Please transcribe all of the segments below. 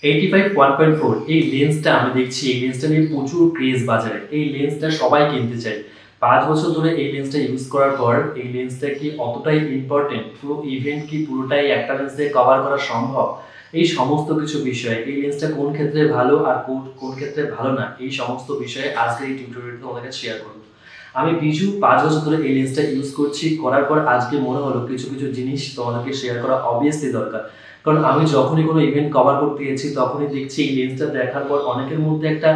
85 1.4 এই লেন্সটা আমি দেখছি, এই লেন্সটা নিয়ে প্রচুর ক্রেজ বাজারে। এই লেন্সটা সবাই কিনতে চায়। ৫ বছর ধরে এই লেন্সটা ইউজ করার পর এই লেন্সটা কি অতটাই ইম্পর্টেন্ট? পুরো ইভেন্ট কি পুরোটাই একটা লেন্স দিয়ে কভার করা সম্ভব? এই সমস্ত কিছু বিষয়, এই লেন্সটা কোন ক্ষেত্রে ভালো আর কোন ক্ষেত্রে ভালো না, এই সমস্ত বিষয়ে আজকের এই টিউটোরিয়ালটা তোমাদের কাছে শেয়ার করব। আমি বিজু ৫ বছর ধরে এই লেন্সটা ইউজ করছি। করার পর আজকে মনে হলো কিছু জিনিস তোমাদেরকে শেয়ার করা অবভিয়াসলি দরকার। কারণ আমি যখনই কোনো ইভেন্ট কভার করতে গেছি তখনই দেখছি এই লেন্সটা দেখার পর অনেকের মধ্যে একটা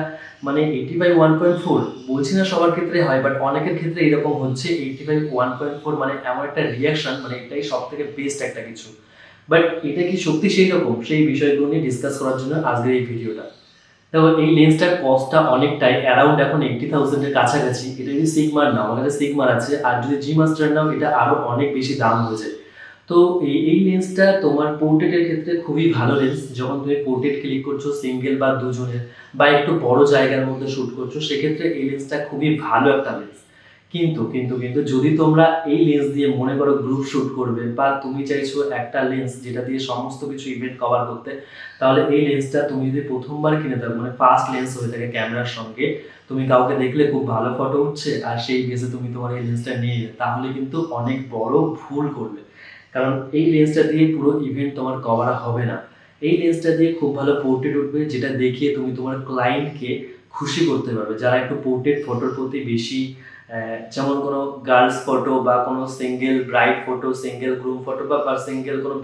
মানে 85 1.4 বলছি না সবার ক্ষেত্রে হয়, বাট অনেকের ক্ষেত্রে এরকম হচ্ছে 85 1.4 মানে এমন একটা রিয়াকশন, মানে এটাই সবথেকে বেস্ট একটা কিছু। বাট এটা কি সত্যি সেই রকম? সেই বিষয়গুলো নিয়ে ডিসকাস করার জন্য আজকের এই ভিডিওটা। দেখো, এই লেন্সটার কস্টটা অনেকটাই অ্যারাউন্ড এখন 80,000 এর কাছাকাছি। এটা যদি সিগমার নাও, আমার কাছে সিগমার আছে, আর যদি জি মাস্টার নাও এটা আরো অনেক বেশি দাম হয়ে যায়। তো এই লেন্সটা তোমার পোর্ট্রেটের ক্ষেত্রে খুবই ভালো লেন্স। যখন তুমি পোর্ট্রেট ক্লিক করছো সিঙ্গেল বা দুজনের বা একটু বড় জায়গার মধ্যে শ্যুট করছো, সেক্ষেত্রে এই লেন্সটা খুবই ভালো একটা লেন্স। কিন্তু যদি তোমরা এই লেন্স দিয়ে মনে করো গ্রুপ শ্যুট করবে বা তুমি চাইছো একটা লেন্স যেটা দিয়ে সমস্ত কিছু ইভেন্ট কভার করতে, তাহলে এই লেন্সটা তুমি যদি প্রথমবার কিনে থাকো, মানে ফার্স্ট লেন্স হয়ে থাকে ক্যামেরার সঙ্গে, তুমি কাউকে দেখলে খুব ভালো ফটো উঠছে আর সেই বেসে তুমি তোমার এই লেন্সটা নিয়ে যাবে, তাহলে কিন্তু অনেক বড় ভুল করবে। কারণ এই লেন্সটা দিয়ে পুরো ইভেন্ট তোমার কভার হবে না। এই লেন্সটা দিয়ে খুব ভালো পোর্ট্রেট উঠবে, যেটা দেখিয়ে তুমি তোমার ক্লায়েন্টকে খুশি করতে পারবে। যারা একটু পোর্ট্রেট ফটোর প্রতি বেশি যেমন কোনো গার্লস ফটো বা কোনো single bride photo, single groom photo বা সিঙ্গেল কোনো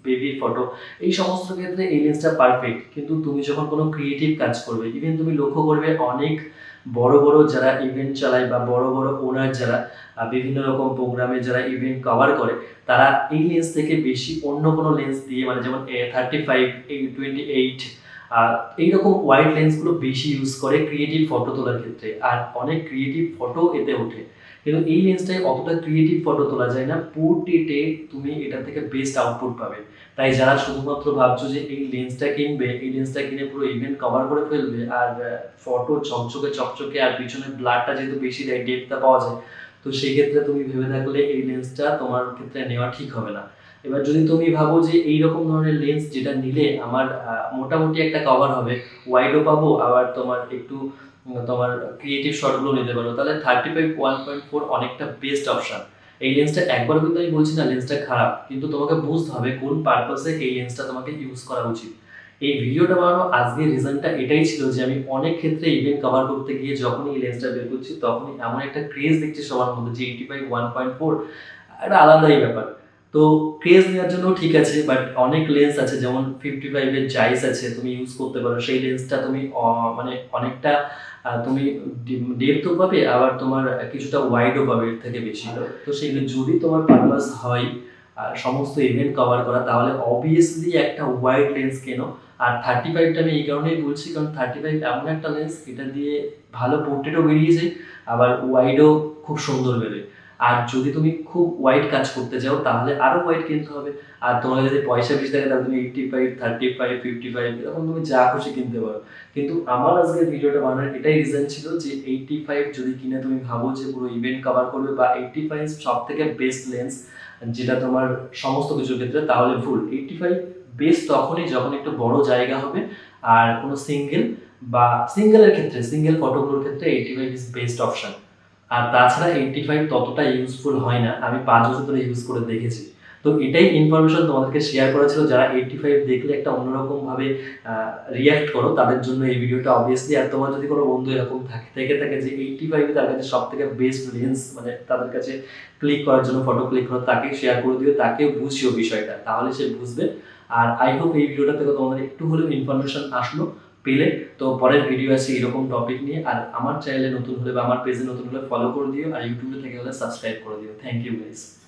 বেবি ফটো, এই সমস্ত ক্ষেত্রে এই লেন্সটা পারফেক্ট। কিন্তু তুমি যখন কোনো ক্রিয়েটিভ কাজ করবে, ইভেন তুমি লক্ষ্য করবে অনেক বড় বড় যারা ইভেন্ট চালায় বা বড় বড় ওনার যারা বিভিন্ন রকম প্রোগ্রামে যারা ইভেন্ট কভার করে, তারা এই লেন্স থেকে বেশি অন্য কোনো লেন্স দিয়ে, মানে যেমন 35 28 এইরকম ওয়াইড লেন্সগুলো বেশি ইউজ করে ক্রিয়েটিভ ফটো তোলার ক্ষেত্রে, আর অনেক ক্রিয়েটিভ ফটো এতে ওঠে। কিন্তু এই লেন্সটায় অতটা ক্রিয়েটিভ ফটো তোলা যায় না। পোর্ট্রেটে তুমি এটা থেকে বেস্ট আউটপুট পাবে। তাই যারা শুধুমাত্র ভাবছো যে এই লেন্সটা কিনবে, এই লেন্সটা কিনে পুরো ইভেন্ট কভার করে ফেলবে আর ফটো চকচকে আর পিছনে ব্লারটা যেহেতু বেশি দেয়, ডেপথটা পাওয়া যায়, তো সেই ক্ষেত্রে তুমি ভেবে থাকলে এই লেন্সটা তোমার ক্ষেত্রে নেওয়া ঠিক হবে না। এবার যদি তুমি ভাবো যে এইরকম ধরনের লেন্স যেটা নিলে আমার মোটামুটি একটা কভার হবে, ওয়াইডও পাবো, আবার তোমার একটু তোমার ক্রিয়েটিভ শটগুলো নিতে পারো, তাহলে 35 1.4 অনেকটা বেস্ট অপশন। এই লেন্সটা একবার কিন্তু আমি বলছি না লেন্সটা খারাপ, কিন্তু তোমাকে বুঝতে হবে কোন পারপাসে এই লেন্সটা তোমাকে ইউজ করা উচিত। এই ভিডিওটা বানানো আজকের রিজনটা এটাই ছিল যে আমি অনেক ক্ষেত্রে ইভেন্ট কভার করতে গিয়ে যখনই এই লেন্সটা বের করছি তখনই এমন একটা ক্রেজ দেখছি সবার মধ্যে যে 85 1.4 একটা আলাদাই ব্যাপার। তো ক্রেজ নেওয়ার জন্য ঠিক আছে, বাট অনেক লেন্স আছে যেমন 55 এর জাইস আছে, তুমি ইউজ করতে পারো। সেই লেন্সটা তুমি মানে অনেকটা তুমি ডেপথও পাবে, আবার তোমার কিছুটা ওয়াইডও পাবে এর থেকে বেশি। তো সেগুলো যদি তোমার পারপাস হয় আর সমস্ত ইভেন্ট কভার করা, তাহলে অবভিয়াসলি একটা ওয়াইড লেন্স কেনো। আর 35টা আমি এই কারণেই বলছি কারণ 35 এমন একটা লেন্স, এটা দিয়ে ভালো পোর্ট্রেটও বেরিয়ে যায়, আবার ওয়াইডও খুব সুন্দর বেরোয়। আর যদি তুমি খুব ওয়াইড কাজ করতে চাও তাহলে আরো ওয়াইড কিনতে হবে। আর তোমার যদি পয়সা বেশি থাকে তাহলে তুমি 85 35 55 এরকম তুমি যা খুশি কিনতে পারো। কিন্তু আমার আজকের ভিডিওটা বানানোর এটাই রিজন ছিল যে 85 যদি কিনে তুমি ভাবো যে পুরো ইভেন্ট কভার করবে বা 85 সব থেকে বেস্ট লেন্স যেটা তোমার সমস্ত কিছুর ক্ষেত্রে, তাহলে ভুল। 85 বেস্ট তখনই যখন একটু বড় জায়গা হবে আর কোনো সিঙ্গেলের ক্ষেত্রে, সিঙ্গেল ফটোগুলোর ক্ষেত্রে 85 ইজ বেস্ট অপশন। আর তাছাড়া 85 ততটা ইউজফুল হয় না, আমি ৫ বছর ধরে ইউজ করে দেখেছি। তো এটাই ইনফরমেশন তোমাদেরকে শেয়ার করা ছিল। যারা 85 দেখলে একটা অন্যরকম ভাবে রিয়াক্ট করো, তাদের জন্য এই ভিডিওটা অবভিয়াসলি। আর তোমার যদি কোনো বন্ধু এরকম থেকে থাকে যে 85 তার কাছে সব থেকে বেস্ট লেন্স, মানে তাদের কাছে ক্লিক করার জন্য, ফটো ক্লিক করার, তাকে শেয়ার করে দিও, তাকেও বুঝিও বিষয়টা, তাহলে সে বুঝবে। আর আই হোপ এই ভিডিওটা থেকে তোমাদের একটু হলেও ইনফরমেশন আসলো পেলে। তো পরের ভিডিও আছে এরকম টপিক নিয়ে। আর আমার চ্যানেলে নতুন হলে বা আমার পেজে নতুন হলে ফলো করে দিও, আর ইউটিউবে থেকে হলে সাবস্ক্রাইব করে দিও। Thank you guys.